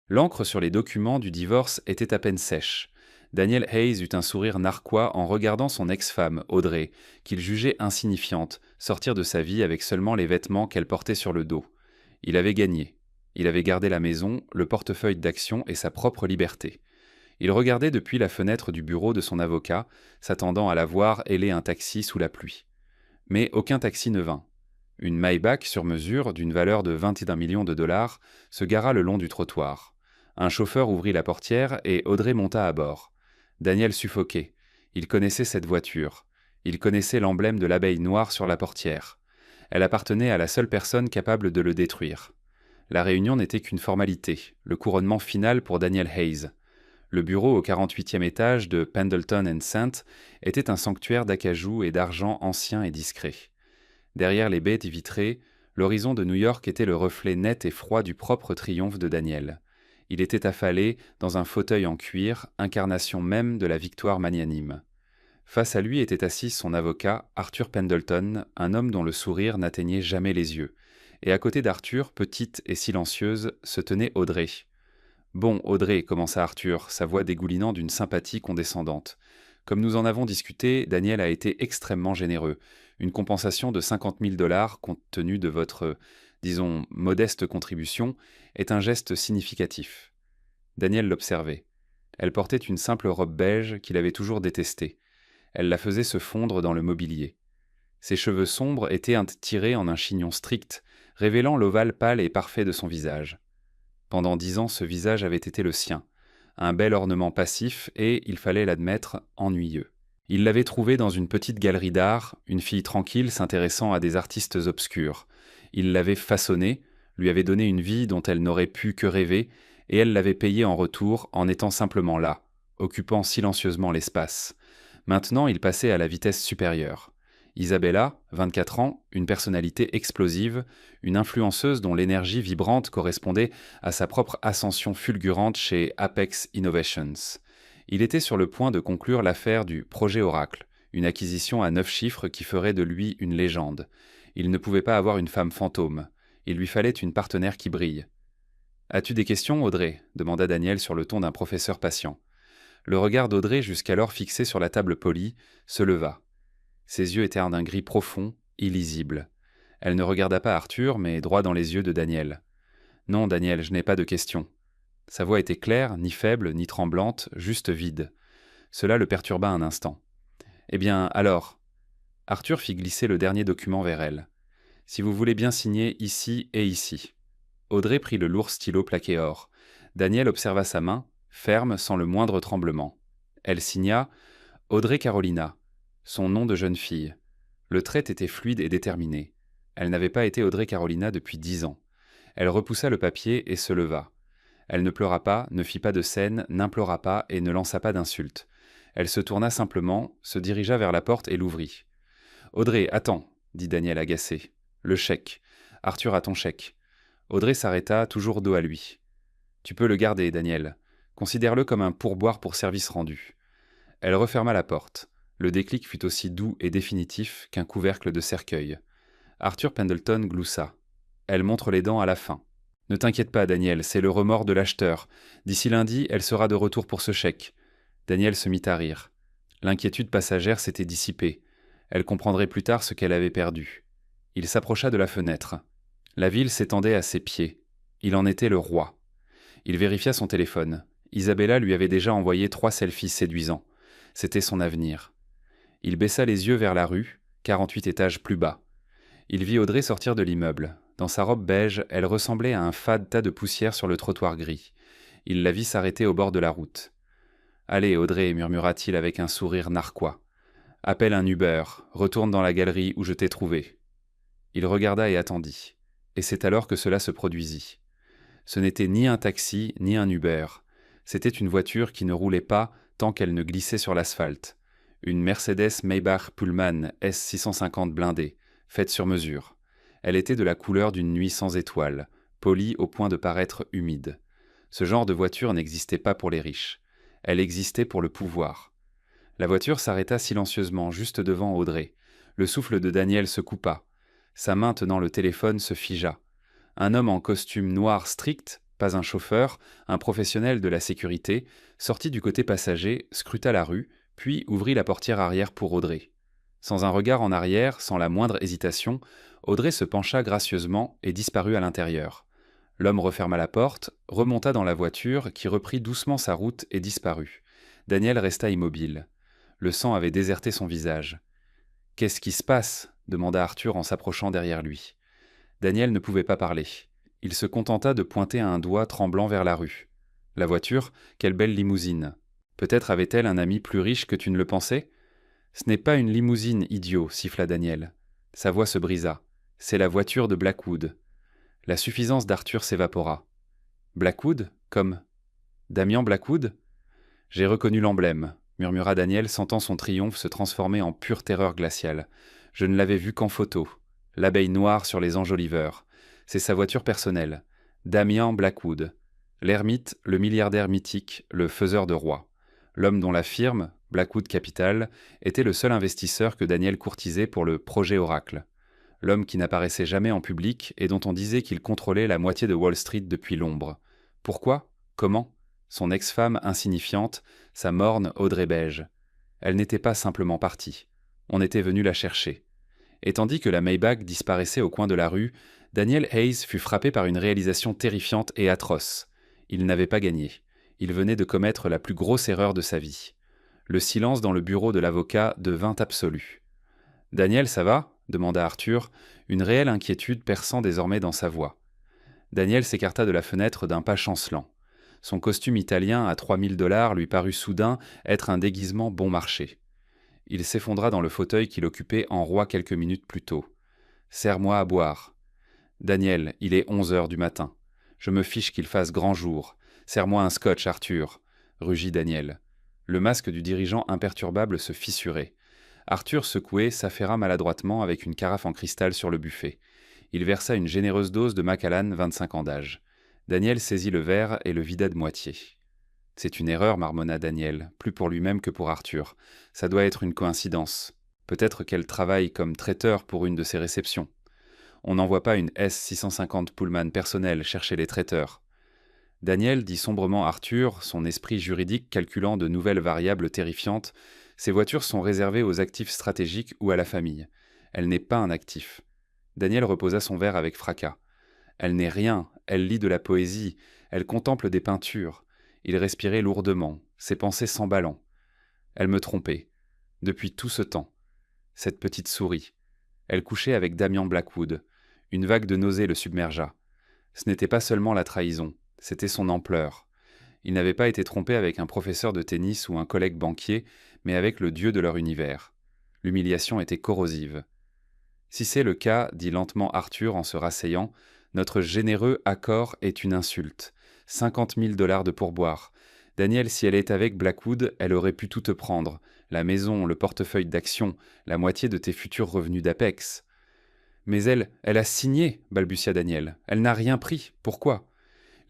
L'encre sur les documents du divorce était à peine sèche. Daniel Hayes eut un sourire narquois en regardant son ex-femme, Audrey, qu'il jugeait insignifiante, sortir de sa vie avec seulement les vêtements qu'elle portait sur le dos. Il avait gagné. Il avait gardé la maison, le portefeuille d'actions et sa propre liberté. Il regardait depuis la fenêtre du bureau de son avocat, s'attendant à la voir héler un taxi sous la pluie. Mais aucun taxi ne vint. Une Maybach sur mesure, d'une valeur de 21 millions de dollars, se gara le long du trottoir. Un chauffeur ouvrit la portière et Audrey monta à bord. Daniel suffoquait. Il connaissait cette voiture. Il connaissait l'emblème de l'abeille noire sur la portière. Elle appartenait à la seule personne capable de le détruire. La réunion n'était qu'une formalité, le couronnement final pour Daniel Hayes. Le bureau au 48e étage de Pendleton & Sant était un sanctuaire d'acajou et d'argent ancien et discret. Derrière les baies vitrées, l'horizon de New York était le reflet net et froid du propre triomphe de Daniel. Il était affalé dans un fauteuil en cuir, incarnation même de la victoire magnanime. Face à lui était assis son avocat, Arthur Pendleton, un homme dont le sourire n'atteignait jamais les yeux. Et à côté d'Arthur, petite et silencieuse, se tenait Audrey. « Bon, Audrey, commença Arthur, sa voix dégoulinant d'une sympathie condescendante. Comme nous en avons discuté, Daniel a été extrêmement généreux. Une compensation de 50 000 dollars, compte tenu de votre, disons, modeste contribution, est un geste significatif. » Daniel l'observait. Elle portait une simple robe beige qu'il avait toujours détestée. Elle la faisait se fondre dans le mobilier. Ses cheveux sombres étaient tirés en un chignon strict, révélant l'ovale pâle et parfait de son visage. Pendant 10 ans, ce visage avait été le sien. Un bel ornement passif et, il fallait l'admettre, ennuyeux. Il l'avait trouvée dans une petite galerie d'art, une fille tranquille s'intéressant à des artistes obscurs. Il l'avait façonnée, lui avait donné une vie dont elle n'aurait pu que rêver, et elle l'avait payée en retour en étant simplement là, occupant silencieusement l'espace. Maintenant, il passait à la vitesse supérieure. Isabella, 24 ans, une personnalité explosive, une influenceuse dont l'énergie vibrante correspondait à sa propre ascension fulgurante chez Apex Innovations. Il était sur le point de conclure l'affaire du projet Oracle, une acquisition à 9 chiffres qui ferait de lui une légende. Il ne pouvait pas avoir une femme fantôme. Il lui fallait une partenaire qui brille. « As-tu des questions, Audrey » demanda Daniel sur le ton d'un professeur patient. Le regard d'Audrey, jusqu'alors fixé sur la table polie, se leva. Ses yeux étaient d'un gris profond, illisible. Elle ne regarda pas Arthur, mais droit dans les yeux de Daniel. « Non, Daniel, je n'ai pas de questions. » Sa voix était claire, ni faible, ni tremblante, juste vide. Cela le perturba un instant. « Eh bien, alors ?» Arthur fit glisser le dernier document vers elle. « Si vous voulez bien signer ici et ici. » Audrey prit le lourd stylo plaqué or. Daniel observa sa main, ferme, sans le moindre tremblement. Elle signa « Audrey Carolina », son nom de jeune fille. Le trait était fluide et déterminé. Elle n'avait pas été Audrey Carolina depuis 10 ans. Elle repoussa le papier et se leva. Elle ne pleura pas, ne fit pas de scène, n'implora pas et ne lança pas d'insultes. Elle se tourna simplement, se dirigea vers la porte et l'ouvrit. « Audrey, attends » dit Daniel agacé. « Le chèque. Arthur a ton chèque. » Audrey s'arrêta, toujours dos à lui. « Tu peux le garder, Daniel. Considère-le comme un pourboire pour service rendu. » Elle referma la porte. Le déclic fut aussi doux et définitif qu'un couvercle de cercueil. Arthur Pendleton gloussa. « Elle montre les dents à la fin. » « Ne t'inquiète pas, Daniel, c'est le remords de l'acheteur. D'ici lundi, elle sera de retour pour ce chèque. » Daniel se mit à rire. L'inquiétude passagère s'était dissipée. Elle comprendrait plus tard ce qu'elle avait perdu. Il s'approcha de la fenêtre. La ville s'étendait à ses pieds. Il en était le roi. Il vérifia son téléphone. Isabella lui avait déjà envoyé 3 selfies séduisants. C'était son avenir. Il baissa les yeux vers la rue, 48 étages plus bas. Il vit Audrey sortir de l'immeuble. Dans sa robe beige, elle ressemblait à un fade tas de poussière sur le trottoir gris. Il la vit s'arrêter au bord de la route. « Allez, Audrey, murmura-t-il avec un sourire narquois. « Appelle un Uber, retourne dans la galerie où je t'ai trouvé. » Il regarda et attendit. Et c'est alors que cela se produisit. Ce n'était ni un taxi, ni un Uber. C'était une voiture qui ne roulait pas tant qu'elle ne glissait sur l'asphalte. Une Mercedes Maybach Pullman S650 blindée, faite sur mesure. Elle était de la couleur d'une nuit sans étoiles, polie au point de paraître humide. Ce genre de voiture n'existait pas pour les riches. Elle existait pour le pouvoir. La voiture s'arrêta silencieusement juste devant Audrey. Le souffle de Daniel se coupa. Sa main tenant le téléphone se figea. Un homme en costume noir strict, Pas un chauffeur, un professionnel de la sécurité, sorti du côté passager, scruta la rue, puis ouvrit la portière arrière pour Audrey. Sans un regard en arrière, sans la moindre hésitation, Audrey se pencha gracieusement et disparut à l'intérieur. L'homme referma la porte, remonta dans la voiture, qui reprit doucement sa route et disparut. Daniel resta immobile. Le sang avait déserté son visage. « Qu'est-ce qui se passe » demanda Arthur en s'approchant derrière lui. Daniel ne pouvait pas parler. Il se contenta de pointer un doigt tremblant vers la rue. « La voiture, quelle belle limousine. Peut-être avait-elle un ami plus riche que tu ne le pensais ?»« Ce n'est pas une limousine, idiot, siffla Daniel. Sa voix se brisa. C'est la voiture de Blackwood. La suffisance d'Arthur s'évapora. Blackwood, comme Damian Blackwood ? J'ai reconnu l'emblème, murmura Daniel, sentant son triomphe se transformer en pure terreur glaciale. Je ne l'avais vu qu'en photo. L'abeille noire sur les enjoliveurs. C'est sa voiture personnelle. Damian Blackwood. L'ermite, le milliardaire mythique, le faiseur de rois. L'homme dont la firme, Blackwood Capital, était le seul investisseur que Daniel courtisait pour le projet Oracle. L'homme qui n'apparaissait jamais en public et dont on disait qu'il contrôlait la moitié de Wall Street depuis l'ombre. Pourquoi ? Comment ? Son ex-femme insignifiante, sa morne Audrey Beige. Elle n'était pas simplement partie. On était venu la chercher. Et tandis que la Maybach disparaissait au coin de la rue, Daniel Hayes fut frappé par une réalisation terrifiante et atroce. Il n'avait pas gagné. Il venait de commettre la plus grosse erreur de sa vie. Le silence dans le bureau de l'avocat devint absolu. « Daniel, ça va ?» demanda Arthur, une réelle inquiétude perçant désormais dans sa voix. Daniel s'écarta de la fenêtre d'un pas chancelant. Son costume italien à 3000 $ lui parut soudain être un déguisement bon marché. Il s'effondra dans le fauteuil qu'il occupait en roi quelques minutes plus tôt. « Serre-moi à boire. »« Daniel, il est 11 heures du matin. Je me fiche qu'il fasse grand jour. Serre-moi un scotch, Arthur. » rugit Daniel. Le masque du dirigeant imperturbable se fissurait. Arthur, secoué, s'affaira maladroitement avec une carafe en cristal sur le buffet. Il versa une généreuse dose de Macallan, 25 ans d'âge. Daniel saisit le verre et le vida de moitié. « C'est une erreur, marmonna Daniel, plus pour lui-même que pour Arthur. Ça doit être une coïncidence. Peut-être qu'elle travaille comme traiteur pour une de ses réceptions. On n'envoie pas une S650 Pullman personnelle chercher les traiteurs. » Daniel dit sombrement Arthur, son esprit juridique calculant de nouvelles variables terrifiantes. Ces voitures sont réservées aux actifs stratégiques ou à la famille. Elle n'est pas un actif. Daniel reposa son verre avec fracas. Elle n'est rien, elle lit de la poésie, elle contemple des peintures. Il respirait lourdement, ses pensées s'emballant. Elle me trompait. Depuis tout ce temps. Cette petite souris. Elle couchait avec Damian Blackwood. Une vague de nausée le submergea. Ce n'était pas seulement la trahison, c'était son ampleur. Il n'avait pas été trompé avec un professeur de tennis ou un collègue banquier, mais avec le dieu de leur univers. L'humiliation était corrosive. « Si c'est le cas, dit lentement Arthur en se rasseyant, notre généreux accord est une insulte. 50 000 $ de pourboire. Daniel, si elle est avec Blackwood, elle aurait pu tout te prendre. La maison, le portefeuille d'actions, la moitié de tes futurs revenus d'Apex. » « Mais elle a signé, balbutia Daniel. Elle n'a rien pris. Pourquoi ? »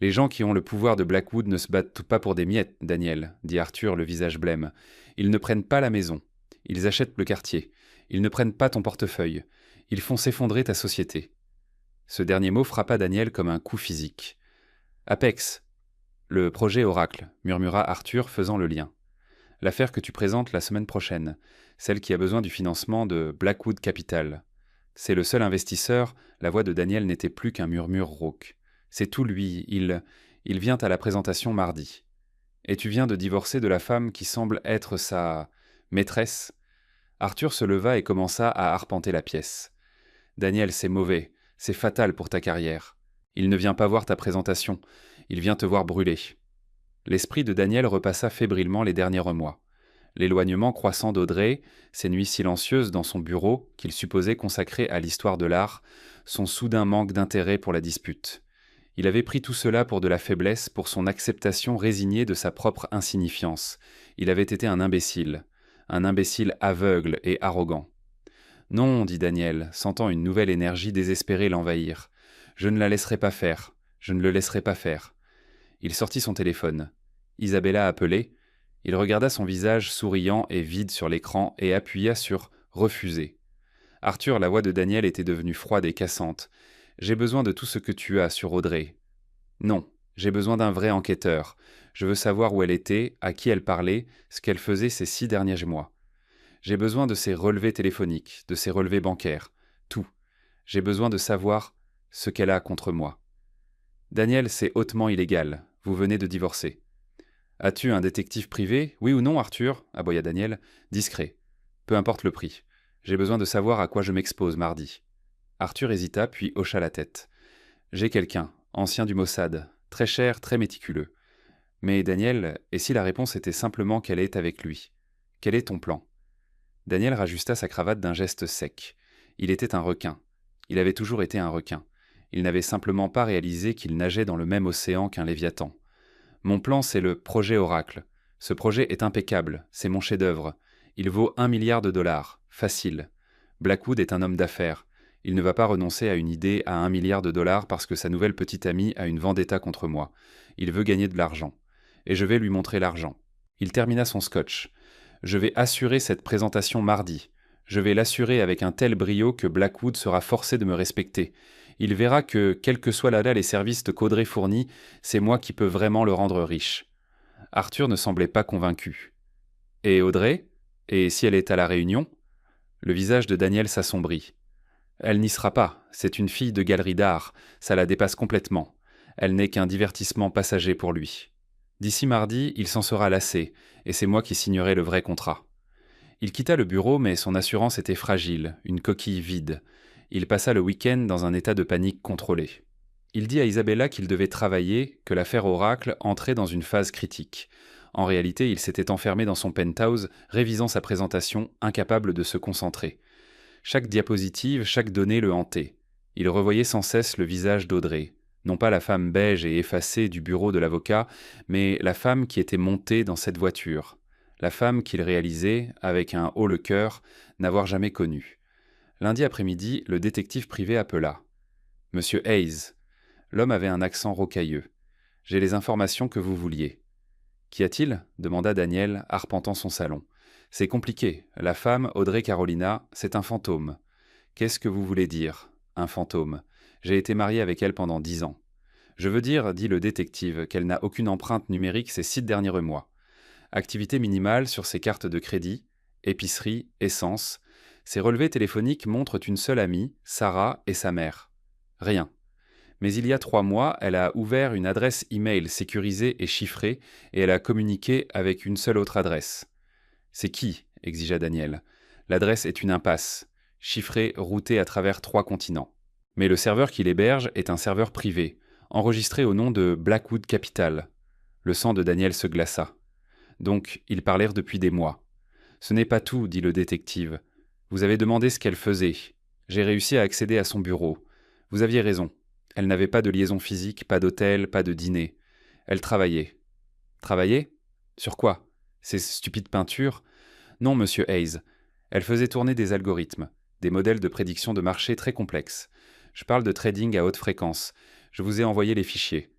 « Les gens qui ont le pouvoir de Blackwood ne se battent pas pour des miettes, Daniel, dit Arthur, le visage blême. Ils ne prennent pas la maison. Ils achètent le quartier. Ils ne prennent pas ton portefeuille. Ils font s'effondrer ta société. » Ce dernier mot frappa Daniel comme un coup physique. « Apex, le projet Oracle, murmura Arthur, faisant le lien. L'affaire que tu présentes la semaine prochaine, celle qui a besoin du financement de Blackwood Capital. C'est le seul investisseur, la voix de Daniel n'était plus qu'un murmure rauque. C'est tout lui, il vient à la présentation mardi. Et tu viens de divorcer de la femme qui semble être sa maîtresse. » Arthur se leva et commença à arpenter la pièce. « Daniel, c'est mauvais, c'est fatal pour ta carrière. Il ne vient pas voir ta présentation, il vient te voir brûler. » L'esprit de Daniel repassa fébrilement les derniers remords. L'éloignement croissant d'Audrey, ses nuits silencieuses dans son bureau, qu'il supposait consacré à l'histoire de l'art, son soudain manque d'intérêt pour la dispute. Il avait pris tout cela pour de la faiblesse, pour son acceptation résignée de sa propre insignifiance. Il avait été un imbécile aveugle et arrogant. « Non, dit Daniel, sentant une nouvelle énergie désespérée l'envahir. Je ne la laisserai pas faire, je ne le laisserai pas faire. » Il sortit son téléphone. Isabella appelait. Il regarda son visage souriant et vide sur l'écran et appuya sur « Refuser ». Arthur, la voix de Daniel était devenue froide et cassante. « J'ai besoin de tout ce que tu as sur Audrey. » « Non, J'ai besoin d'un vrai enquêteur. Je veux savoir où elle était, à qui elle parlait, ce qu'elle faisait ces 6 derniers mois. J'ai besoin de ses relevés téléphoniques, de ses relevés bancaires, tout. J'ai besoin de savoir ce qu'elle a contre moi. Daniel, c'est hautement illégal. Vous venez de divorcer. As-tu un détective privé, oui ou non, Arthur aboya Daniel. Discret. Peu importe le prix. J'ai besoin de savoir à quoi je m'expose mardi. Arthur hésita, puis hocha la tête. J'ai quelqu'un, ancien du Mossad, très cher, très méticuleux. Mais Daniel, et si la réponse était simplement qu'elle est avec lui? Quel est ton plan? Daniel rajusta sa cravate d'un geste sec. Il était un requin. Il avait toujours été un requin. Il n'avait simplement pas réalisé qu'il nageait dans le même océan qu'un léviathan. Mon plan, c'est le projet Oracle. Ce projet est impeccable, c'est mon chef-d'œuvre. Il vaut 1 milliard de dollars. Facile. Blackwood est un homme d'affaires. Il ne va pas renoncer à une idée à 1 milliard de dollars parce que sa nouvelle petite amie a une vendetta contre moi. Il veut gagner de l'argent. Et je vais lui montrer l'argent. Il termina son scotch. Je vais assurer cette présentation mardi. Je vais l'assurer avec un tel brio que Blackwood sera forcé de me respecter. Il verra que, quels que soient là les services qu'Audrey fournit, c'est moi qui peux vraiment le rendre riche. Arthur ne semblait pas convaincu. Et Audrey? Et si elle est à la réunion? Le visage de Daniel s'assombrit. Elle n'y sera pas, c'est une fille de galerie d'art, ça la dépasse complètement. Elle n'est qu'un divertissement passager pour lui. D'ici mardi, il s'en sera lassé, et c'est moi qui signerai le vrai contrat. Il quitta le bureau, mais son assurance était fragile, une coquille vide. Il passa le week-end dans un état de panique contrôlée. Il dit à Isabella qu'il devait travailler, que l'affaire Oracle entrait dans une phase critique. En réalité, il s'était enfermé dans son penthouse, révisant sa présentation, incapable de se concentrer. Chaque diapositive, chaque donnée le hantait. Il revoyait sans cesse le visage d'Audrey. Non pas la femme beige et effacée du bureau de l'avocat, mais la femme qui était montée dans cette voiture. La femme qu'il réalisait, avec un haut le cœur, n'avoir jamais connue. Lundi après-midi, le détective privé appela. « Monsieur Hayes ». L'homme avait un accent rocailleux. « J'ai les informations que vous vouliez. »« Qu'y a-t-il » demanda Daniel, arpentant son salon. « C'est compliqué. La femme, Audrey Carolina, c'est un fantôme. »« Qu'est-ce que vous voulez dire, un fantôme ? J'ai été marié avec elle pendant 10 ans. »« Je veux dire, dit le détective, qu'elle n'a aucune empreinte numérique ces 6 derniers mois. Activité minimale sur ses cartes de crédit, épicerie, essence. Ses relevés téléphoniques montrent une seule amie, Sarah, et sa mère. Rien. Mais il y a 3 mois, elle a ouvert une adresse e-mail sécurisée et chiffrée, et elle a communiqué avec une seule autre adresse. « C'est qui ?» exigea Daniel. « L'adresse est une impasse, chiffrée, routée à travers 3 continents. Mais le serveur qui l'héberge est un serveur privé, enregistré au nom de Blackwood Capital. » Le sang de Daniel se glaça. Donc, ils parlèrent depuis des mois. « Ce n'est pas tout, dit le détective. Vous avez demandé ce qu'elle faisait. J'ai réussi à accéder à son bureau. Vous aviez raison. Elle n'avait pas de liaison physique, pas d'hôtel, pas de dîner. Elle travaillait. » « Travaillait ? Sur quoi ? Ces stupides peintures ? » « Non, monsieur Hayes. Elle faisait tourner des algorithmes, des modèles de prédiction de marché très complexes. Je parle de trading à haute fréquence. Je vous ai envoyé les fichiers. »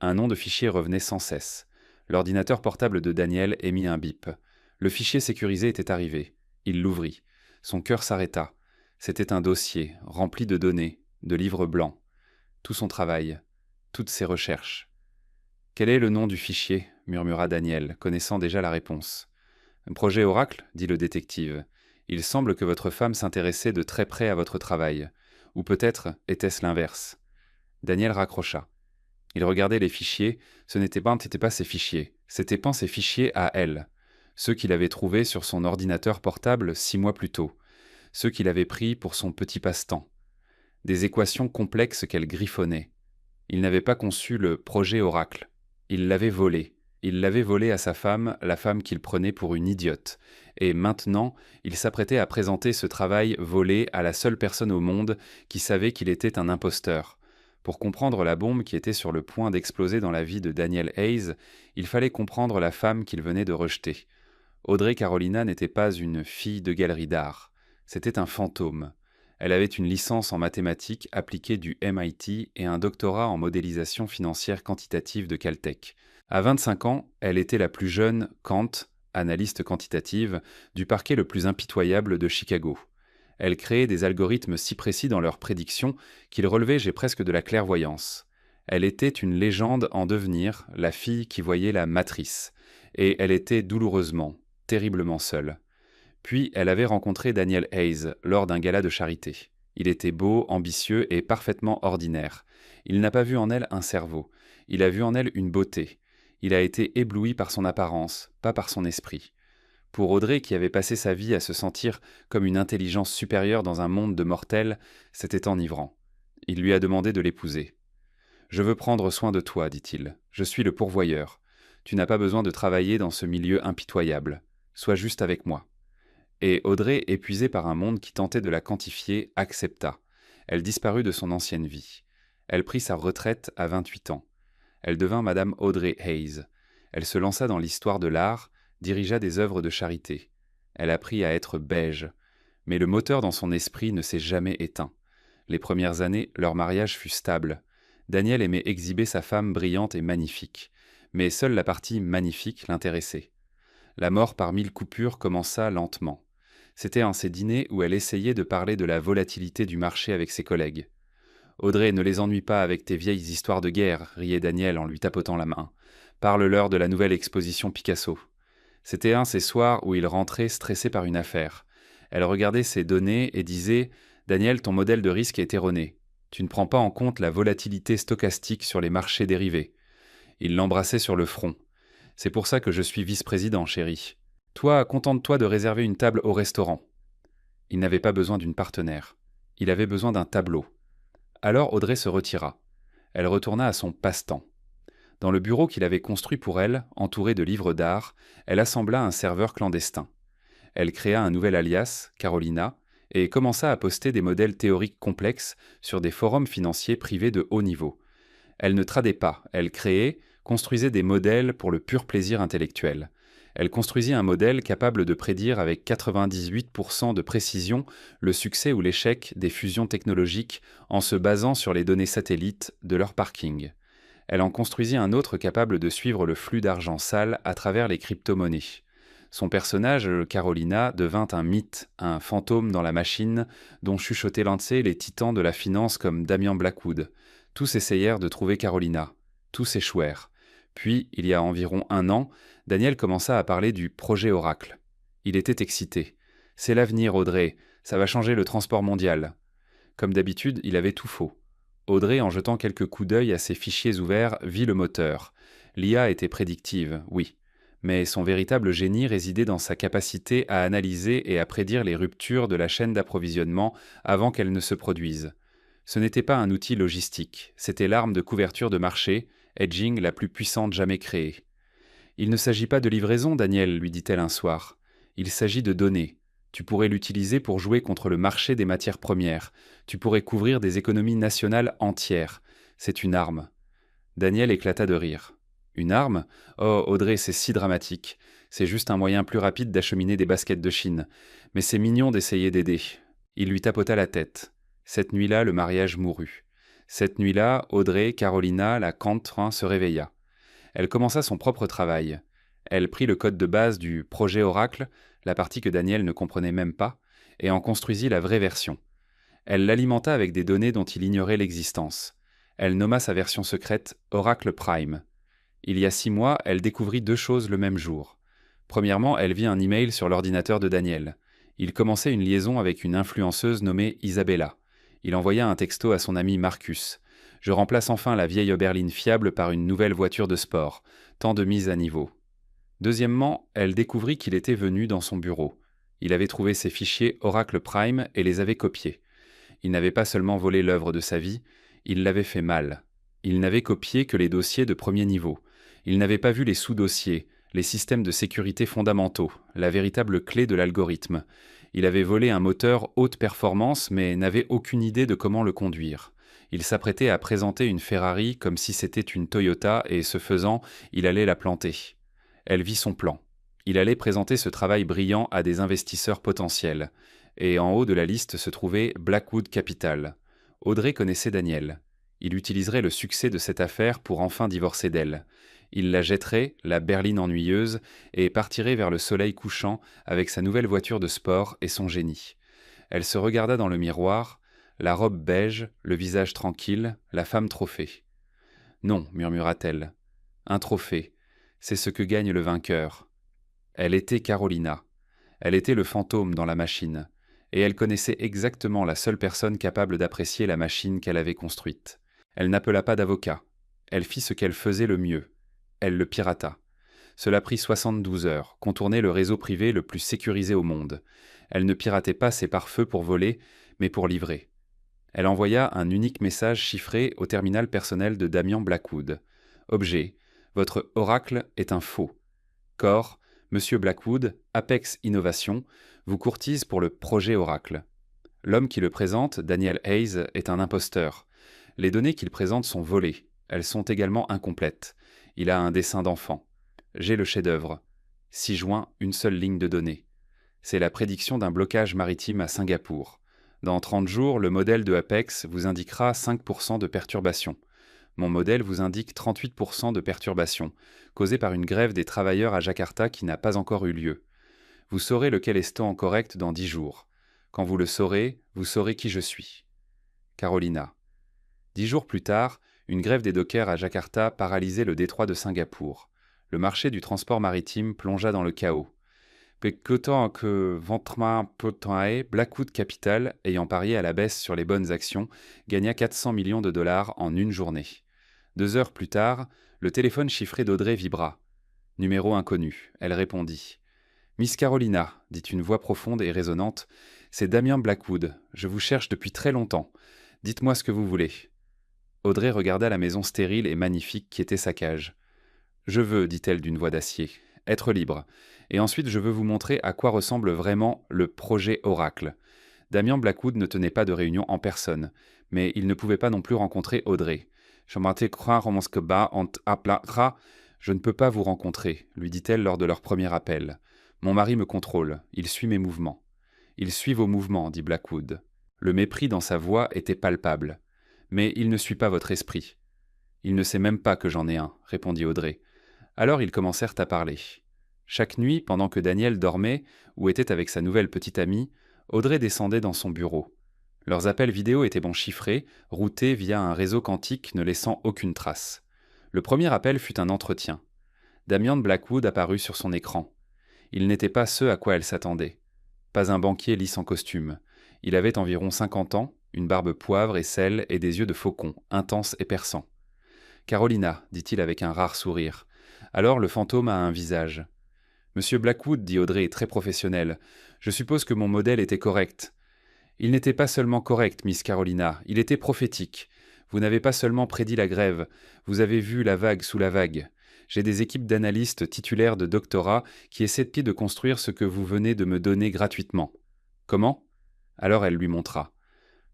Un nom de fichier revenait sans cesse. L'ordinateur portable de Daniel émit un bip. Le fichier sécurisé était arrivé. Il l'ouvrit. Son cœur s'arrêta. C'était un dossier, rempli de données, de livres blancs. Tout son travail, toutes ses recherches. « Quel est le nom du fichier » murmura Daniel, connaissant déjà la réponse. « Projet Oracle » dit le détective. « Il semble que votre femme s'intéressait de très près à votre travail. Ou peut-être était-ce l'inverse. » Daniel raccrocha. Il regardait les fichiers. Ce n'étaient pas ses fichiers. C'était pas ses fichiers à elle. Ceux qu'il avait trouvés sur son ordinateur portable 6 mois plus tôt. Ceux qu'il avait pris pour son petit passe-temps. Des équations complexes qu'elle griffonnait. Il n'avait pas conçu le projet Oracle. Il l'avait volé. Il l'avait volé à sa femme, la femme qu'il prenait pour une idiote. Et maintenant, il s'apprêtait à présenter ce travail volé à la seule personne au monde qui savait qu'il était un imposteur. Pour comprendre la bombe qui était sur le point d'exploser dans la vie de Daniel Hayes, il fallait comprendre la femme qu'il venait de rejeter. Audrey Carolina n'était pas une fille de galerie d'art. C'était un fantôme. Elle avait une licence en mathématiques appliquée du MIT et un doctorat en modélisation financière quantitative de Caltech. À 25 ans, elle était la plus jeune Kant, analyste quantitative, du parquet le plus impitoyable de Chicago. Elle créait des algorithmes si précis dans leurs prédictions qu'ils relevaient presque de la clairvoyance. Elle était une légende en devenir, la fille qui voyait la matrice. Et elle était douloureusement, terriblement seule. Puis elle avait rencontré Daniel Hayes lors d'un gala de charité. Il était beau, ambitieux et parfaitement ordinaire. Il n'a pas vu en elle un cerveau. Il a vu en elle une beauté. Il a été ébloui par son apparence, pas par son esprit. Pour Audrey, qui avait passé sa vie à se sentir comme une intelligence supérieure dans un monde de mortels, c'était enivrant. Il lui a demandé de l'épouser. « Je veux prendre soin de toi, dit-il. Je suis le pourvoyeur. Tu n'as pas besoin de travailler dans ce milieu impitoyable. Sois juste avec moi. » Et Audrey, épuisée par un monde qui tentait de la quantifier, accepta. Elle disparut de son ancienne vie. Elle prit sa retraite à 28 ans. Elle devint Madame Audrey Hayes. Elle se lança dans l'histoire de l'art, dirigea des œuvres de charité. Elle apprit à être beige. Mais le moteur dans son esprit ne s'est jamais éteint. Les premières années, leur mariage fut stable. Daniel aimait exhiber sa femme brillante et magnifique. Mais seule la partie magnifique l'intéressait. La mort par 1000 coupures commença lentement. C'était en ces dîners où elle essayait de parler de la volatilité du marché avec ses collègues. « Audrey, ne les ennuie pas avec tes vieilles histoires de guerre, » riait Daniel en lui tapotant la main. « Parle-leur de la nouvelle exposition Picasso. » C'était un ces soirs où il rentrait stressé par une affaire. Elle regardait ses données et disait « Daniel, ton modèle de risque est erroné. Tu ne prends pas en compte la volatilité stochastique sur les marchés dérivés. » Il l'embrassait sur le front. « C'est pour ça que je suis vice-président, chérie. Toi, contente-toi de réserver une table au restaurant. » Il n'avait pas besoin d'une partenaire. Il avait besoin d'un tableau. Alors Audrey se retira. Elle retourna à son passe-temps. Dans le bureau qu'il avait construit pour elle, entouré de livres d'art, elle assembla un serveur clandestin. Elle créa un nouvel alias, Carolina, et commença à poster des modèles théoriques complexes sur des forums financiers privés de haut niveau. Elle ne tradait pas, elle créait, construisait des modèles pour le pur plaisir intellectuel. Elle construisit un modèle capable de prédire avec 98% de précision le succès ou l'échec des fusions technologiques en se basant sur les données satellites de leur parking. Elle en construisit un autre capable de suivre le flux d'argent sale à travers les crypto-monnaies. Son personnage, Carolina, devint un mythe, un fantôme dans la machine dont chuchotaient lancés les titans de la finance comme Damian Blackwood. Tous essayèrent de trouver Carolina. Tous échouèrent. Puis, il y a environ 1 an, Daniel commença à parler du projet Oracle. Il était excité. « C'est l'avenir, Audrey. Ça va changer le transport mondial. » Comme d'habitude, il avait tout faux. Audrey, en jetant quelques coups d'œil à ses fichiers ouverts, vit le moteur. L'IA était prédictive, oui. Mais son véritable génie résidait dans sa capacité à analyser et à prédire les ruptures de la chaîne d'approvisionnement avant qu'elles ne se produisent. Ce n'était pas un outil logistique, c'était l'arme de couverture de marché, hedging la plus puissante jamais créée. « Il ne s'agit pas de livraison, Daniel, lui dit-elle un soir. Il s'agit de données. Tu pourrais l'utiliser pour jouer contre le marché des matières premières. Tu pourrais couvrir des économies nationales entières. C'est une arme. » Daniel éclata de rire. « Une arme ? Oh, Audrey, c'est si dramatique. C'est juste un moyen plus rapide d'acheminer des baskets de Chine. Mais c'est mignon d'essayer d'aider. » Il lui tapota la tête. Cette nuit-là, le mariage mourut. Cette nuit-là, Audrey, Carolina, la Cantre, se réveilla. Elle commença son propre travail. Elle prit le code de base du projet Oracle, la partie que Daniel ne comprenait même pas, et en construisit la vraie version. Elle l'alimenta avec des données dont il ignorait l'existence. Elle nomma sa version secrète Oracle Prime. Il y a 6 mois, elle découvrit 2 choses le même jour. Premièrement, elle vit un email sur l'ordinateur de Daniel. Il commençait une liaison avec une influenceuse nommée Isabella. Il envoya un texto à son ami Marcus. « Je remplace enfin la vieille berline fiable par une nouvelle voiture de sport. Tant de mise à niveau. » Deuxièmement, elle découvrit qu'il était venu dans son bureau. Il avait trouvé ses fichiers Oracle Prime et les avait copiés. Il n'avait pas seulement volé l'œuvre de sa vie, il l'avait fait mal. Il n'avait copié que les dossiers de premier niveau. Il n'avait pas vu les sous-dossiers, les systèmes de sécurité fondamentaux, la véritable clé de l'algorithme. Il avait volé un moteur haute performance mais n'avait aucune idée de comment le conduire. Il s'apprêtait à présenter une Ferrari comme si c'était une Toyota et, ce faisant, il allait la planter. Elle vit son plan. Il allait présenter ce travail brillant à des investisseurs potentiels. Et en haut de la liste se trouvait Blackwood Capital. Audrey connaissait Daniel. Il utiliserait le succès de cette affaire pour enfin divorcer d'elle. Il la jetterait, la berline ennuyeuse, et partirait vers le soleil couchant avec sa nouvelle voiture de sport et son génie. Elle se regarda dans le miroir, la robe beige, le visage tranquille, la femme trophée. Non, murmura-t-elle. Un trophée. C'est ce que gagne le vainqueur. Elle était Carolina. Elle était le fantôme dans la machine. Et elle connaissait exactement la seule personne capable d'apprécier la machine qu'elle avait construite. Elle n'appela pas d'avocat. Elle fit ce qu'elle faisait le mieux. Elle le pirata. Cela prit 72 heures, contourner le réseau privé le plus sécurisé au monde. Elle ne piratait pas ses pare-feux pour voler, mais pour livrer. Elle envoya un unique message chiffré au terminal personnel de Damian Blackwood. Objet. Votre oracle est un faux. Corps. Monsieur Blackwood, Apex Innovation, vous courtise pour le projet Oracle. L'homme qui le présente, Daniel Hayes, est un imposteur. Les données qu'il présente sont volées. Elles sont également incomplètes. Il a un dessin d'enfant. J'ai le chef-d'œuvre. 6 juin, une seule ligne de données. C'est la prédiction d'un blocage maritime à Singapour. Dans 30 jours, le modèle de Apex vous indiquera 5% de perturbation. Mon modèle vous indique 38% de perturbation, causée par une grève des travailleurs à Jakarta qui n'a pas encore eu lieu. Vous saurez lequel est correct dans 10 jours. Quand vous le saurez, vous saurez qui je suis. Carolina. 10 jours plus tard, une grève des dockers à Jakarta paralysait le détroit de Singapour. Le marché du transport maritime plongea dans le chaos. Blackwood Capital, ayant parié à la baisse sur les bonnes actions, gagna 400 millions de dollars en une journée. 2 heures plus tard, le téléphone chiffré d'Audrey vibra. Numéro inconnu. Elle répondit. « Miss Carolina, dit une voix profonde et résonnante, c'est Damian Blackwood. Je vous cherche depuis très longtemps. Dites-moi ce que vous voulez. » Audrey regarda la maison stérile et magnifique qui était sa cage. « Je veux, dit-elle d'une voix d'acier, être libre. Et ensuite je veux vous montrer à quoi ressemble vraiment le projet Oracle. » Damian Blackwood ne tenait pas de réunion en personne, mais il ne pouvait pas non plus rencontrer Audrey. « Je ne peux pas vous rencontrer, lui dit-elle lors de leur premier appel. Mon mari me contrôle, il suit mes mouvements. Il suit vos mouvements, dit Blackwood. Le mépris dans sa voix était palpable. Mais il ne suit pas votre esprit. Il ne sait même pas que j'en ai un, répondit Audrey. Alors ils commencèrent à parler. Chaque nuit, pendant que Daniel dormait ou était avec sa nouvelle petite amie, Audrey descendait dans son bureau. Leurs appels vidéo étaient bon chiffrés, routés via un réseau quantique ne laissant aucune trace. Le premier appel fut un entretien. Damian Blackwood apparut sur son écran. Il n'était pas ce à quoi elle s'attendait. Pas un banquier lisse en costume. Il avait environ 50 ans, une barbe poivre et sel et des yeux de faucon, intenses et perçants. « Carolina, dit-il avec un rare sourire. Alors le fantôme a un visage. « Monsieur Blackwood, dit Audrey, très professionnel, je suppose que mon modèle était correct. » Il n'était pas seulement correct, Miss Carolina, il était prophétique. Vous n'avez pas seulement prédit la grève, vous avez vu la vague sous la vague. J'ai des équipes d'analystes titulaires de doctorat qui essaient de pied de construire ce que vous venez de me donner gratuitement. Comment ? Alors elle lui montra.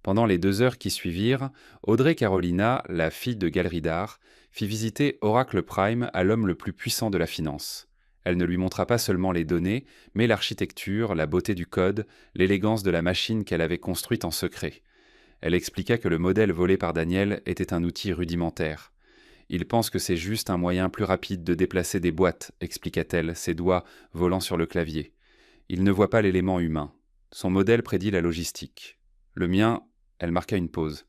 Pendant les 2 heures qui suivirent, Audrey Carolina, la fille de galerie d'art, fit visiter Oracle Prime à l'homme le plus puissant de la finance. Elle ne lui montra pas seulement les données, mais l'architecture, la beauté du code, l'élégance de la machine qu'elle avait construite en secret. Elle expliqua que le modèle volé par Daniel était un outil rudimentaire. « Il pense que c'est juste un moyen plus rapide de déplacer des boîtes, expliqua-t-elle, ses doigts volant sur le clavier. Il ne voit pas l'élément humain. Son modèle prédit la logistique. Le mien, elle marqua une pause.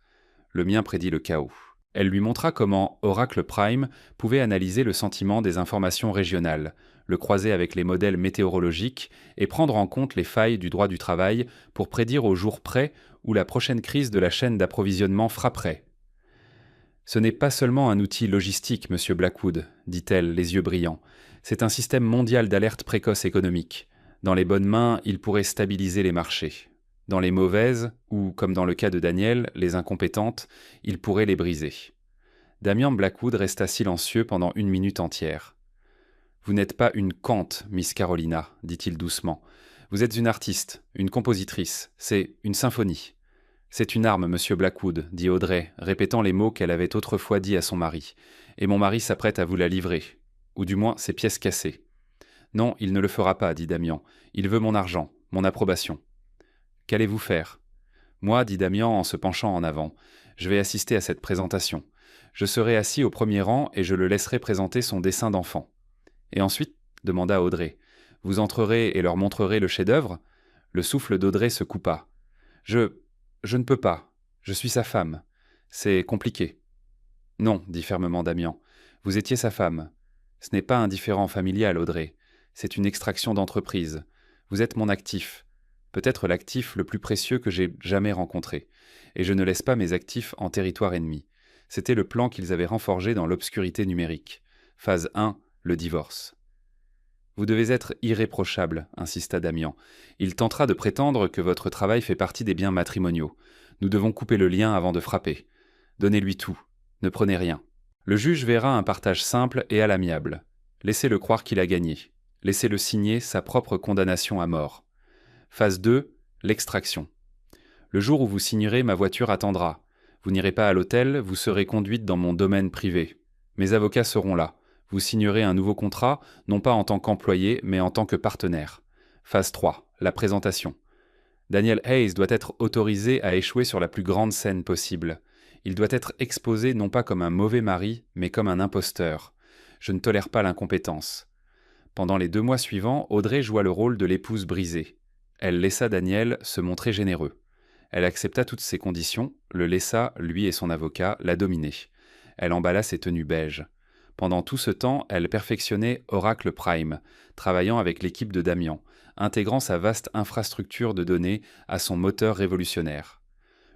Le mien prédit le chaos. » Elle lui montra comment Oracle Prime pouvait analyser le sentiment des informations régionales, le croiser avec les modèles météorologiques et prendre en compte les failles du droit du travail pour prédire au jour près où la prochaine crise de la chaîne d'approvisionnement frapperait. « Ce n'est pas seulement un outil logistique, monsieur Blackwood, dit-elle, les yeux brillants. C'est un système mondial d'alerte précoce économique. Dans les bonnes mains, il pourrait stabiliser les marchés. Dans les mauvaises, ou, comme dans le cas de Daniel, les incompétentes, il pourrait les briser. » Damian Blackwood resta silencieux pendant 1 minute entière. « Vous n'êtes pas une Kant, Miss Carolina, dit-il doucement. Vous êtes une artiste, une compositrice, c'est une symphonie. » « C'est une arme, monsieur Blackwood, dit Audrey, répétant les mots qu'elle avait autrefois dits à son mari. Et mon mari s'apprête à vous la livrer. Ou du moins, ses pièces cassées. Non, il ne le fera pas, dit Damian. Il veut mon argent, mon approbation. Qu'allez-vous faire ? Moi, dit Damian en se penchant en avant, je vais assister à cette présentation. Je serai assis au premier rang et je le laisserai présenter son dessin d'enfant. Et ensuite, demanda Audrey, vous entrerez et leur montrerez le chef-d'œuvre ? Le souffle d'Audrey se coupa. Je ne peux pas. Je suis sa femme. C'est compliqué. Non, dit fermement Damian. Vous étiez sa femme. Ce n'est pas un différend familial, Audrey. C'est une extraction d'entreprise. Vous êtes mon actif. Peut-être l'actif le plus précieux que j'ai jamais rencontré. Et je ne laisse pas mes actifs en territoire ennemi. C'était le plan qu'ils avaient renforgé dans l'obscurité numérique. Phase 1, le divorce. Vous devez être irréprochable, insista Damian. Il tentera de prétendre que votre travail fait partie des biens matrimoniaux. Nous devons couper le lien avant de frapper. Donnez-lui tout. Ne prenez rien. Le juge verra un partage simple et à l'amiable. Laissez-le croire qu'il a gagné. Laissez-le signer sa propre condamnation à mort. Phase 2, l'extraction. Le jour où vous signerez, ma voiture attendra. Vous n'irez pas à l'hôtel, vous serez conduite dans mon domaine privé. Mes avocats seront là. Vous signerez un nouveau contrat, non pas en tant qu'employé, mais en tant que partenaire. Phase 3, la présentation. Daniel Hayes doit être autorisé à échouer sur la plus grande scène possible. Il doit être exposé non pas comme un mauvais mari, mais comme un imposteur. Je ne tolère pas l'incompétence. Pendant les 2 mois suivants, Audrey joua le rôle de l'épouse brisée. Elle laissa Daniel se montrer généreux. Elle accepta toutes ses conditions, le laissa, lui et son avocat, la dominer. Elle emballa ses tenues beiges. Pendant tout ce temps, elle perfectionnait Oracle Prime, travaillant avec l'équipe de Damian, intégrant sa vaste infrastructure de données à son moteur révolutionnaire.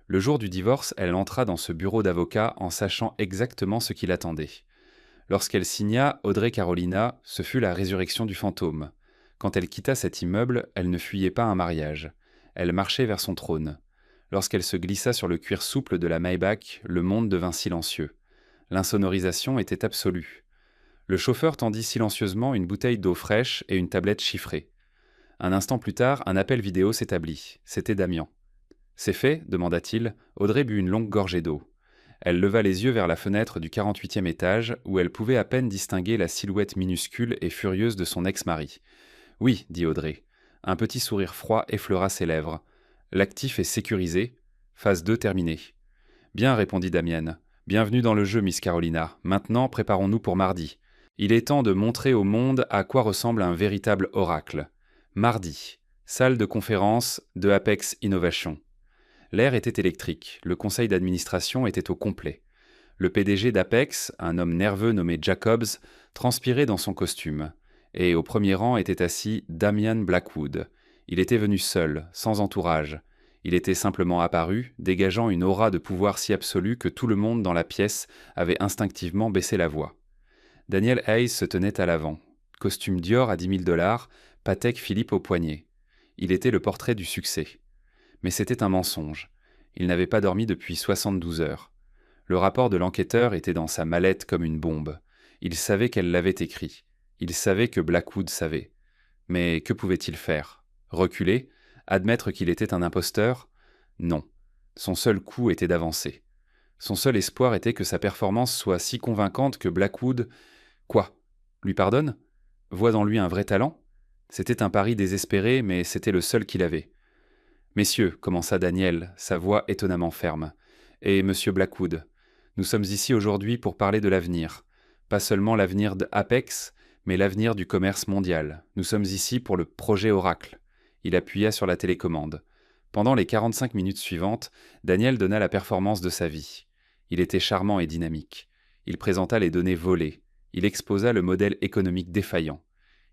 Le jour du divorce, elle entra dans ce bureau d'avocat en sachant exactement ce qui l'attendait. Lorsqu'elle signa Audrey Carolina, ce fut la résurrection du fantôme. Quand elle quitta cet immeuble, elle ne fuyait pas un mariage. Elle marchait vers son trône. Lorsqu'elle se glissa sur le cuir souple de la Maybach, le monde devint silencieux. L'insonorisation était absolue. Le chauffeur tendit silencieusement une bouteille d'eau fraîche et une tablette chiffrée. Un instant plus tard, un appel vidéo s'établit. C'était Damian. « C'est fait ?» demanda-t-il. Audrey but une longue gorgée d'eau. Elle leva les yeux vers la fenêtre du 48e étage, où elle pouvait à peine distinguer la silhouette minuscule et furieuse de son ex-mari. « Oui, dit Audrey. » Un petit sourire froid effleura ses lèvres. « L'actif est sécurisé. Phase 2 terminée. »« Bien, répondit Damian. Bienvenue dans le jeu, Miss Carolina. Maintenant, préparons-nous pour mardi. Il est temps de montrer au monde à quoi ressemble un véritable oracle. Mardi, salle de conférence de Apex Innovation. » L'air était électrique, le conseil d'administration était au complet. Le PDG d'Apex, un homme nerveux nommé Jacobs, transpirait dans son costume. Et au premier rang était assis Damian Blackwood. Il était venu seul, sans entourage. Il était simplement apparu, dégageant une aura de pouvoir si absolue que tout le monde dans la pièce avait instinctivement baissé la voix. Daniel Hayes se tenait à l'avant. Costume Dior à 10 000 $, Patek Philippe au poignet. Il était le portrait du succès. Mais c'était un mensonge. Il n'avait pas dormi depuis 72 heures. Le rapport de l'enquêteur était dans sa mallette comme une bombe. Il savait qu'elle l'avait écrit. Il savait que Blackwood savait. Mais que pouvait-il faire? Reculer? Admettre qu'il était un imposteur? Non. Son seul coup était d'avancer. Son seul espoir était que sa performance soit si convaincante que Blackwood... Quoi? Lui pardonne? Voit dans lui un vrai talent? C'était un pari désespéré, mais c'était le seul qu'il avait. « Messieurs, commença Daniel, sa voix étonnamment ferme, et Monsieur Blackwood, nous sommes ici aujourd'hui pour parler de l'avenir. Pas seulement l'avenir d'Apex, mais l'avenir du commerce mondial. Nous sommes ici pour le projet Oracle. » Il appuya sur la télécommande. Pendant les 45 minutes suivantes, Daniel donna la performance de sa vie. Il était charmant et dynamique. Il présenta les données volées. Il exposa le modèle économique défaillant.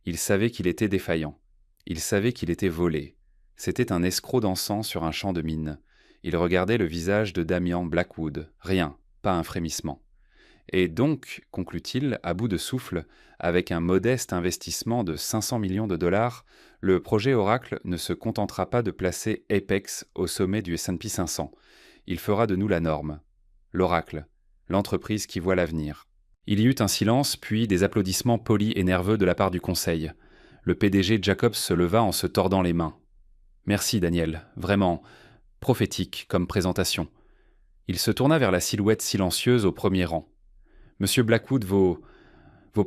Il savait qu'il était défaillant. Il savait qu'il était volé. C'était un escroc dansant sur un champ de mine. Il regardait le visage de Damian Blackwood. Rien, pas un frémissement. Et donc, conclut-il, à bout de souffle, avec un modeste investissement de 500 millions de $, le projet Oracle ne se contentera pas de placer Apex au sommet du S&P 500. Il fera de nous la norme. L'Oracle, l'entreprise qui voit l'avenir. Il y eut un silence, puis des applaudissements polis et nerveux de la part du conseil. Le PDG Jacobs se leva en se tordant les mains. « Merci, Daniel. Vraiment prophétique comme présentation. » Il se tourna vers la silhouette silencieuse au premier rang. « Monsieur Blackwood, vos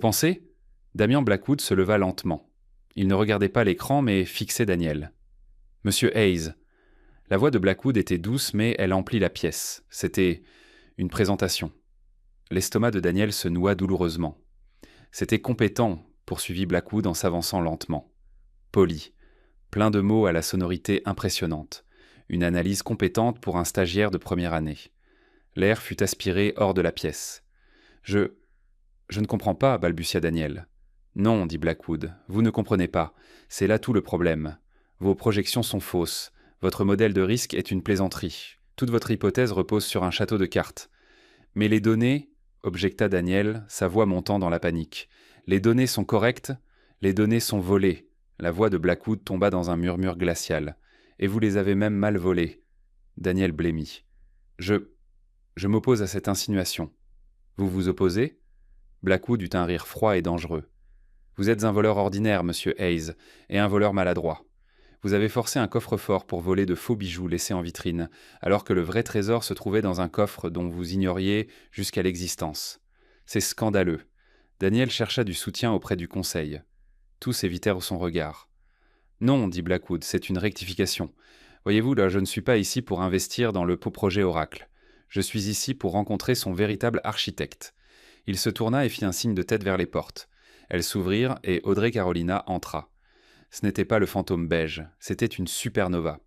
pensées ?» Damian Blackwood se leva lentement. Il ne regardait pas l'écran, mais fixait Daniel. « Monsieur Hayes. » La voix de Blackwood était douce, mais elle emplit la pièce. C'était une présentation. L'estomac de Daniel se noua douloureusement. « C'était compétent, » poursuivit Blackwood en s'avançant lentement. « Poli. Plein de mots à la sonorité impressionnante. Une analyse compétente pour un stagiaire de première année. » L'air fut aspiré hors de la pièce. Je... Je ne comprends pas, balbutia Daniel. Non, dit Blackwood, vous ne comprenez pas. C'est là tout le problème. Vos projections sont fausses. Votre modèle de risque est une plaisanterie. Toute votre hypothèse repose sur un château de cartes. Mais les données, objecta Daniel, sa voix montant dans la panique. Les données sont correctes, les données sont volées. La voix de Blackwood tomba dans un murmure glacial. Et vous les avez même mal volées. Daniel blêmit. Je m'oppose à cette insinuation. Vous vous opposez ? Blackwood eut un rire froid et dangereux. Vous êtes un voleur ordinaire, monsieur Hayes, et un voleur maladroit. Vous avez forcé un coffre-fort pour voler de faux bijoux laissés en vitrine, alors que le vrai trésor se trouvait dans un coffre dont vous ignoriez jusqu'à l'existence. C'est scandaleux. Daniel chercha du soutien auprès du conseil. Tous évitèrent son regard. Non, dit Blackwood, c'est une rectification. Voyez-vous, là, je ne suis pas ici pour investir dans le projet Oracle. Je suis ici pour rencontrer son véritable architecte. Il se tourna et fit un signe de tête vers les portes. Elles s'ouvrirent et Audrey Carolina entra. Ce n'était pas le fantôme beige, c'était une supernova.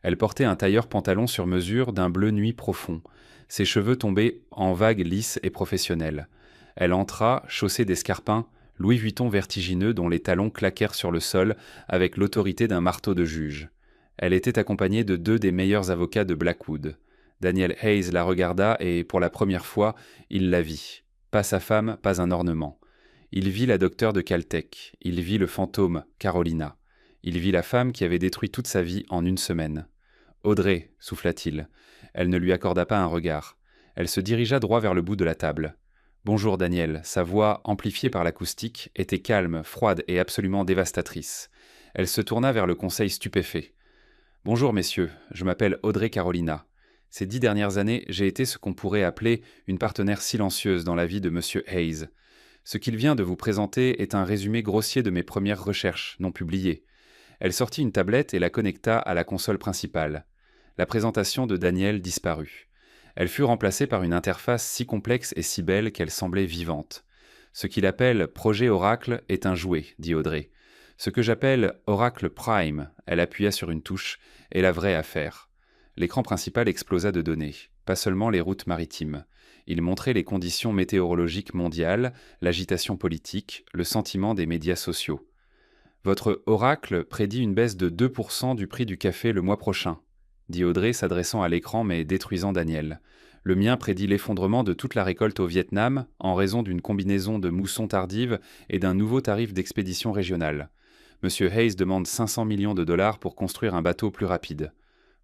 Elle portait un tailleur pantalon sur mesure d'un bleu nuit profond. Ses cheveux tombaient en vagues lisses et professionnelles. Elle entra, chaussée d'escarpins, Louis Vuitton vertigineux dont les talons claquèrent sur le sol avec l'autorité d'un marteau de juge. Elle était accompagnée de 2 des meilleurs avocats de Blackwood. Daniel Hayes la regarda et, pour la première fois, il la vit. Pas sa femme, pas un ornement. Il vit la docteure de Caltech, il vit le fantôme, Carolina. Il vit la femme qui avait détruit toute sa vie en une semaine. « Audrey » souffla-t-il. Elle ne lui accorda pas un regard. Elle se dirigea droit vers le bout de la table. « Bonjour Daniel », sa voix, amplifiée par l'acoustique, était calme, froide et absolument dévastatrice. Elle se tourna vers le conseil stupéfait. « Bonjour messieurs, je m'appelle Audrey Carolina. Ces 10 dernières années, j'ai été ce qu'on pourrait appeler une partenaire silencieuse dans la vie de monsieur Hayes. Ce qu'il vient de vous présenter est un résumé grossier de mes premières recherches, non publiées. » Elle sortit une tablette et la connecta à la console principale. La présentation de Daniel disparut. Elle fut remplacée par une interface si complexe et si belle qu'elle semblait vivante. « Ce qu'il appelle Projet Oracle est un jouet, dit Audrey. Ce que j'appelle Oracle Prime, elle appuya sur une touche, est la vraie affaire. L'écran principal explosa de données, pas seulement les routes maritimes. Il montrait les conditions météorologiques mondiales, l'agitation politique, le sentiment des médias sociaux. Votre oracle prédit une baisse de 2% du prix du café le mois prochain, dit Audrey s'adressant à l'écran mais détruisant Daniel. Le mien prédit l'effondrement de toute la récolte au Vietnam en raison d'une combinaison de mousson tardive et d'un nouveau tarif d'expédition régionale. Monsieur Hayes demande 500 millions de dollars pour construire un bateau plus rapide.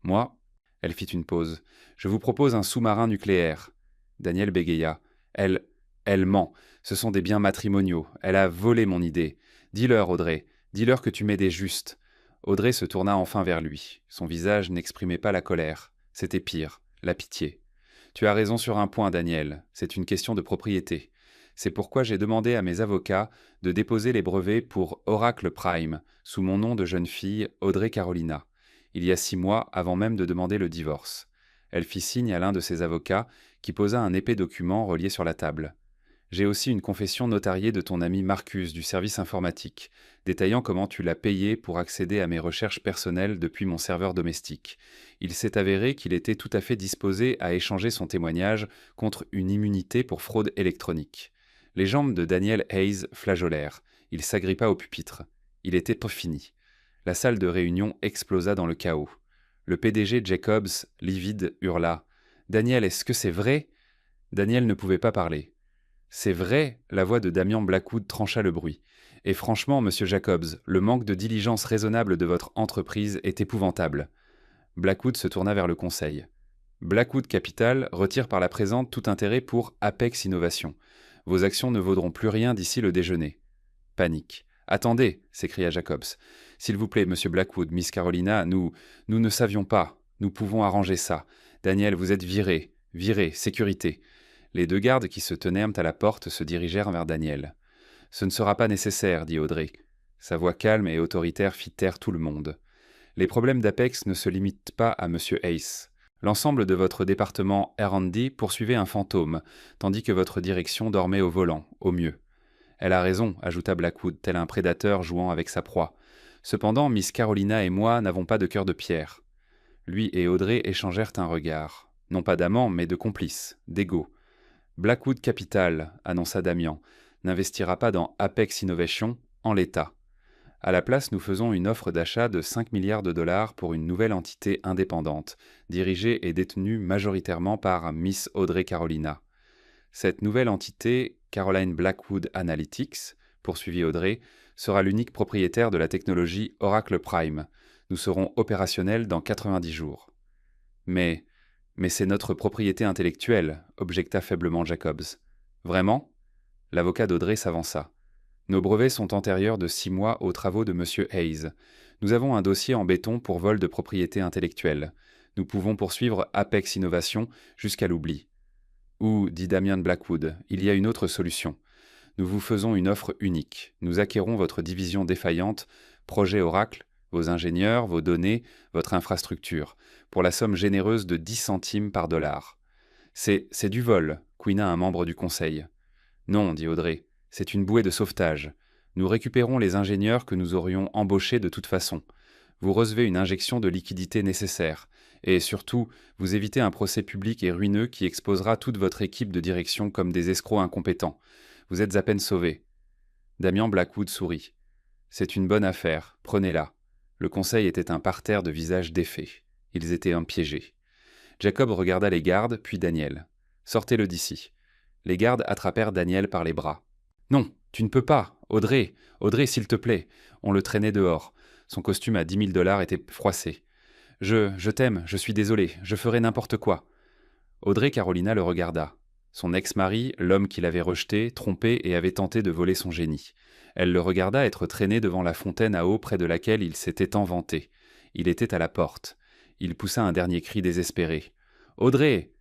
Moi, elle fit une pause, je vous propose un sous-marin nucléaire. Daniel bégaya. Elle ment. Ce sont des biens matrimoniaux. Elle a volé mon idée. Dis-leur, Audrey. Dis-leur que tu m'aidais juste. Audrey se tourna enfin vers lui. Son visage n'exprimait pas la colère. C'était pire, la pitié. Tu as raison sur un point, Daniel. C'est une question de propriété. C'est pourquoi j'ai demandé à mes avocats de déposer les brevets pour Oracle Prime, sous mon nom de jeune fille, Audrey Carolina, il y a 6 mois avant même de demander le divorce. Elle fit signe à l'un de ses avocats, qui posa un épais document relié sur la table. J'ai aussi une confession notariée de ton ami Marcus du service informatique, détaillant comment tu l'as payé pour accéder à mes recherches personnelles depuis mon serveur domestique. Il s'est avéré qu'il était tout à fait disposé à échanger son témoignage contre une immunité pour fraude électronique. Les jambes de Daniel Hayes flageolèrent. Il s'agrippa au pupitre. Il était fini. La salle de réunion explosa dans le chaos. Le PDG Jacobs, livide, hurla « Daniel, est-ce que c'est vrai ?» Daniel ne pouvait pas parler. « C'est vrai ?» La voix de Damian Blackwood trancha le bruit. « Et franchement, monsieur Jacobs, le manque de diligence raisonnable de votre entreprise est épouvantable. » Blackwood se tourna vers le conseil. « Blackwood Capital retire par la présente tout intérêt pour Apex Innovation. Vos actions ne vaudront plus rien d'ici le déjeuner. » Panique. « Attendez !» s'écria Jacobs. « S'il vous plaît, monsieur Blackwood, Miss Carolina, nous ne savions pas. Nous pouvons arranger ça. Daniel, vous êtes viré. Viré, sécurité. » Les 2 gardes qui se tenaient à la porte se dirigèrent vers Daniel. « Ce ne sera pas nécessaire, dit Audrey. » Sa voix calme et autoritaire fit taire tout le monde. « Les problèmes d'Apex ne se limitent pas à monsieur Hayes. L'ensemble de votre département R&D poursuivait un fantôme, tandis que votre direction dormait au volant, au mieux. » Elle a raison, ajouta Blackwood, tel un prédateur jouant avec sa proie. Cependant, Miss Carolina et moi n'avons pas de cœur de pierre. Lui et Audrey échangèrent un regard. Non pas d'amants, mais de complices, d'égaux. Blackwood Capital, annonça Damian, n'investira pas dans Apex Innovation en l'état. À la place, nous faisons une offre d'achat de 5 milliards de dollars pour une nouvelle entité indépendante, dirigée et détenue majoritairement par Miss Audrey Carolina. Cette nouvelle entité, Caroline Blackwood Analytics, poursuivit Audrey, sera l'unique propriétaire de la technologie Oracle Prime. Nous serons opérationnels dans 90 jours. Mais c'est notre propriété intellectuelle, objecta faiblement Jacobs. Vraiment ? L'avocat d'Audrey s'avança. Nos brevets sont antérieurs de 6 mois aux travaux de M. Hayes. Nous avons un dossier en béton pour vol de propriété intellectuelle. Nous pouvons poursuivre Apex Innovation jusqu'à l'oubli. Ou, dit Damian Blackwood, il y a une autre solution. Nous vous faisons une offre unique. Nous acquérons votre division défaillante, Projet Oracle, vos ingénieurs, vos données, votre infrastructure, pour la somme généreuse de 10 centimes par dollar. C'est du vol, couina un membre du conseil. Non, dit Audrey, c'est une bouée de sauvetage. Nous récupérons les ingénieurs que nous aurions embauchés de toute façon. Vous recevez une injection de liquidité nécessaire. Et surtout, vous évitez un procès public et ruineux qui exposera toute votre équipe de direction comme des escrocs incompétents. Vous êtes à peine sauvés. Damian Blackwood sourit. C'est une bonne affaire, prenez-la. Le conseil était un parterre de visages défaits. Ils étaient piégés. Jacob regarda les gardes, puis Daniel. Sortez-le d'ici. Les gardes attrapèrent Daniel par les bras. Non, tu ne peux pas. Audrey, s'il te plaît. On le traînait dehors. Son costume à 10 000 dollars était froissé. Je t'aime, je suis désolé, je ferai n'importe quoi. Audrey Carolina le regarda. Son ex-mari, l'homme qui l'avait rejeté, trompé et avait tenté de voler son génie. Elle le regarda être traîné devant la fontaine à eau près de laquelle il s'était tant vanté. Il était à la porte. Il poussa un dernier cri désespéré. « Audrey !»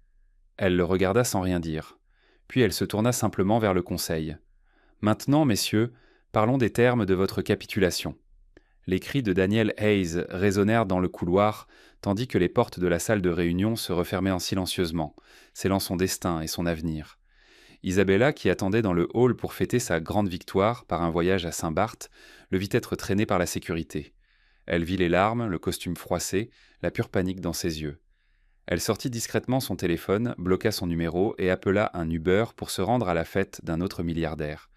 Elle le regarda sans rien dire. Puis elle se tourna simplement vers le conseil. « Maintenant, messieurs, parlons des termes de votre capitulation. » Les cris de Daniel Hayes résonnèrent dans le couloir, tandis que les portes de la salle de réunion se refermaient silencieusement, scellant son destin et son avenir. Isabella, qui attendait dans le hall pour fêter sa grande victoire par un voyage à Saint-Barth, le vit être traînée par la sécurité. Elle vit les larmes, le costume froissé, la pure panique dans ses yeux. Elle sortit discrètement son téléphone, bloqua son numéro et appela un Uber pour se rendre à la fête d'un autre milliardaire.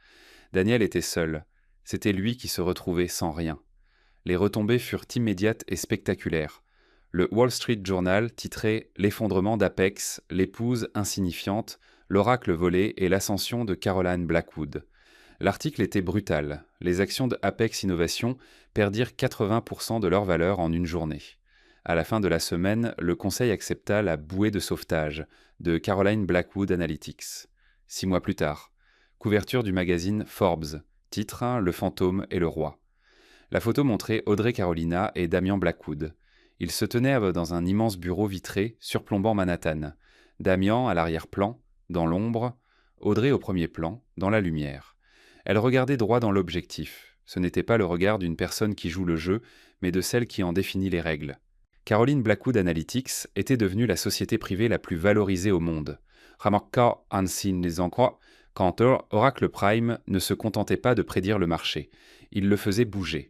Daniel était seul. C'était lui qui se retrouvait sans rien. Les retombées furent immédiates et spectaculaires. Le Wall Street Journal titrait « L'effondrement d'Apex, l'épouse insignifiante, l'oracle volé et l'ascension de Caroline Blackwood ». L'article était brutal. Les actions de Apex Innovation perdirent 80% de leur valeur en une journée. À la fin de la semaine, le conseil accepta la bouée de sauvetage de Caroline Blackwood Analytics. 6 mois plus tard, couverture du magazine Forbes, titre « Le fantôme et le roi ». La photo montrait Audrey Carolina et Damian Blackwood. Ils se tenaient dans un immense bureau vitré surplombant Manhattan. Damian à l'arrière-plan, dans l'ombre, Audrey au premier plan, dans la lumière. Elle regardait droit dans l'objectif. Ce n'était pas le regard d'une personne qui joue le jeu, mais de celle qui en définit les règles. Caroline Blackwood Analytics était devenue la société privée la plus valorisée au monde. Remarqua ainsi les encroix quand Oracle Prime ne se contentait pas de prédire le marché. Il le faisait bouger.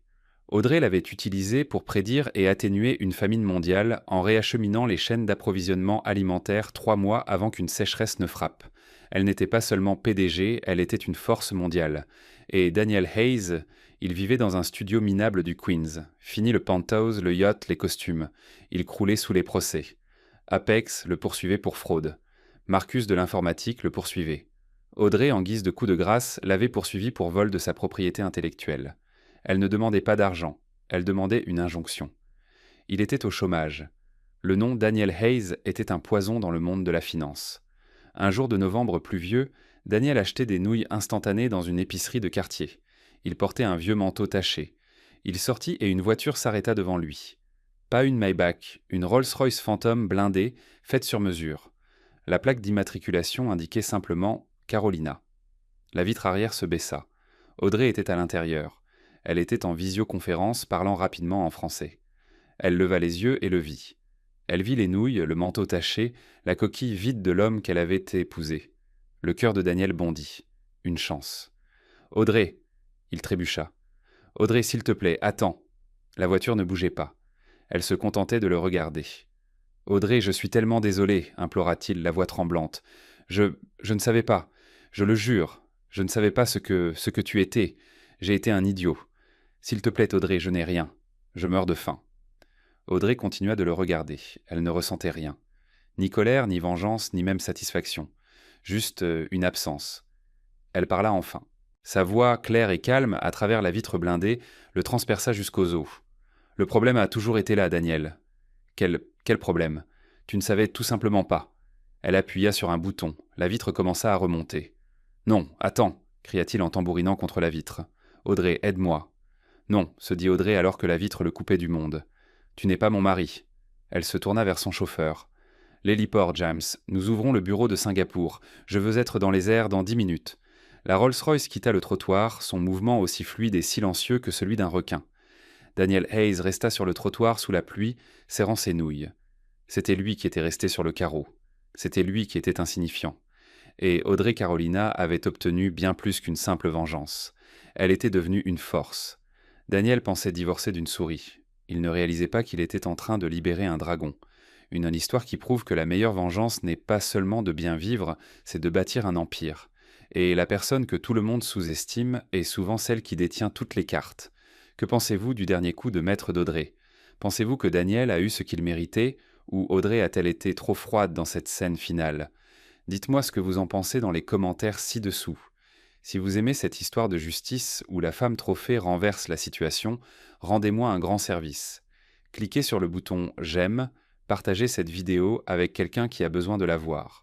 Audrey l'avait utilisé pour prédire et atténuer une famine mondiale en réacheminant les chaînes d'approvisionnement alimentaire 3 mois avant qu'une sécheresse ne frappe. Elle n'était pas seulement PDG, elle était une force mondiale. Et Daniel Hayes, il vivait dans un studio minable du Queens. Fini le penthouse, le yacht, les costumes. Il croulait sous les procès. Apex le poursuivait pour fraude. Marcus de l'informatique le poursuivait. Audrey, en guise de coup de grâce, l'avait poursuivi pour vol de sa propriété intellectuelle. Elle ne demandait pas d'argent, elle demandait une injonction. Il était au chômage. Le nom Daniel Hayes était un poison dans le monde de la finance. Un jour de novembre pluvieux, Daniel achetait des nouilles instantanées dans une épicerie de quartier. Il portait un vieux manteau taché. Il sortit et une voiture s'arrêta devant lui. Pas une Maybach, une Rolls-Royce Phantom blindée, faite sur mesure. La plaque d'immatriculation indiquait simplement « Carolina ». La vitre arrière se baissa. Audrey était à l'intérieur. Elle était en visioconférence, parlant rapidement en français. Elle leva les yeux et le vit. Elle vit les nouilles, le manteau taché, la coquille vide de l'homme qu'elle avait épousé. Le cœur de Daniel bondit. Une chance. « Audrey !» Il trébucha. « Audrey, s'il te plaît, attends !» La voiture ne bougeait pas. Elle se contentait de le regarder. « Audrey, je suis tellement désolé, implora-t-il, la voix tremblante. Je ne savais pas. Je le jure. Je ne savais pas ce que tu étais. J'ai été un idiot. S'il te plaît, Audrey, je n'ai rien. Je meurs de faim. Audrey continua de le regarder. Elle ne ressentait rien. Ni colère, ni vengeance, ni même satisfaction. Juste une absence. Elle parla enfin. Sa voix, claire et calme, à travers la vitre blindée, le transperça jusqu'aux os. Le problème a toujours été là, Daniel. Quel problème? Tu ne savais tout simplement pas. Elle appuya sur un bouton. La vitre commença à remonter. Non, attends, cria-t-il en tambourinant contre la vitre. Audrey, aide-moi. Non, se dit Audrey alors que la vitre le coupait du monde. Tu n'es pas mon mari. Elle se tourna vers son chauffeur. L'héliport, James. Nous ouvrons le bureau de Singapour. Je veux être dans les airs dans 10 minutes. La Rolls-Royce quitta le trottoir, son mouvement aussi fluide et silencieux que celui d'un requin. Daniel Hayes resta sur le trottoir sous la pluie, serrant ses nouilles. C'était lui qui était resté sur le carreau. C'était lui qui était insignifiant. Et Audrey Carolina avait obtenu bien plus qu'une simple vengeance. Elle était devenue une force. Daniel pensait divorcer d'une souris. Il ne réalisait pas qu'il était en train de libérer un dragon. Une histoire qui prouve que la meilleure vengeance n'est pas seulement de bien vivre, c'est de bâtir un empire. Et la personne que tout le monde sous-estime est souvent celle qui détient toutes les cartes. Que pensez-vous du dernier coup de maître d'Audrey? Pensez-vous que Daniel a eu ce qu'il méritait, ou Audrey a-t-elle été trop froide dans cette scène finale? Dites-moi ce que vous en pensez dans les commentaires ci-dessous. Si vous aimez cette histoire de justice où la femme trophée renverse la situation, rendez-moi un grand service. Cliquez sur le bouton « J'aime », partagez cette vidéo avec quelqu'un qui a besoin de la voir.